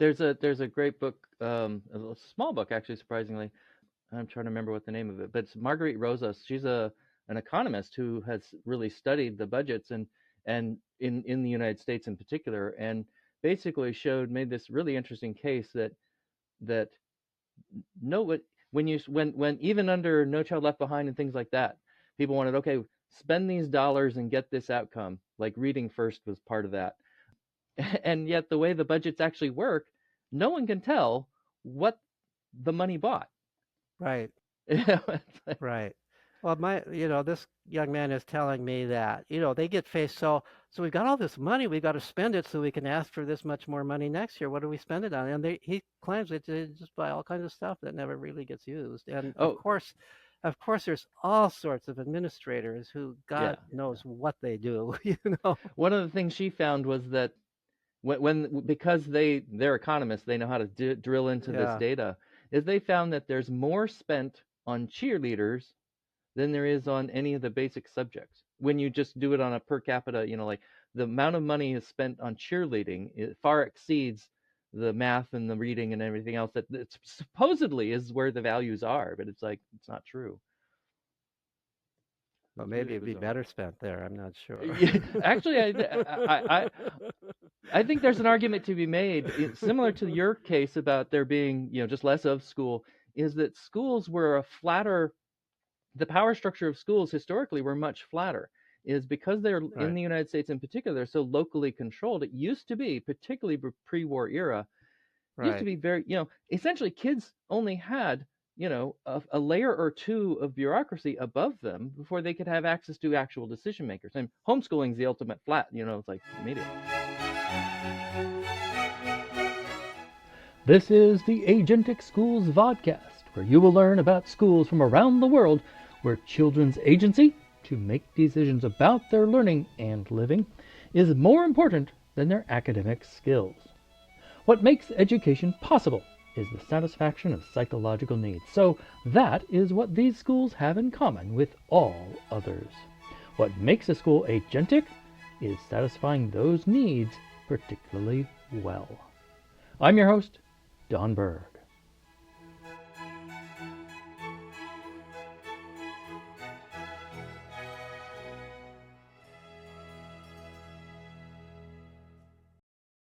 There's a great book, a small book actually, surprisingly. I'm trying to remember what the name of it, but it's Marguerite Rosas. She's an economist who has really studied the budgets and in the United States in particular, and basically made this really interesting case that no, when even under No Child Left Behind and things like that, people wanted, okay, spend these dollars and get this outcome. Like reading first was part of that, and yet the way the budgets actually work, no one can tell what the money bought. Right. It's like, Right. Well, this young man is telling me that, they get faced. So we've got all this money, we've got to spend it so we can ask for this much more money next year. What do we spend it on? And he claims they just buy all kinds of stuff that never really gets used. And oh of course, there's all sorts of administrators who yeah. God knows what they do, One of the things she found was that because they're economists, they know how to drill into this Yeah. data, is they found that there's more spent on cheerleaders than there is on any of the basic subjects. When you just do it on a per capita, like the amount of money is spent on cheerleading, it far exceeds the math and the reading and everything else that supposedly is where the values are, but it's like, it's not true. Well, It's maybe really it'd be bizarre. better spent there. I'm not sure. Yeah, actually, I think there's an argument to be made, similar to your case about there being, just less of school, is that schools were the power structure of schools historically were much flatter, is because they're in Right. the United States in particular, they're so locally controlled. It used to be, particularly pre-war era, used to Right. be very, essentially kids only had, a layer or two of bureaucracy above them before they could have access to actual decision makers. And homeschooling's the ultimate flat, it's like immediate. This is the Agentic Schools Podcast, where you will learn about schools from around the world where children's agency to make decisions about their learning and living is more important than their academic skills. What makes education possible is the satisfaction of psychological needs. So that is what these schools have in common with all others. What makes a school agentic is satisfying those needs particularly well. I'm your host, Don Berg.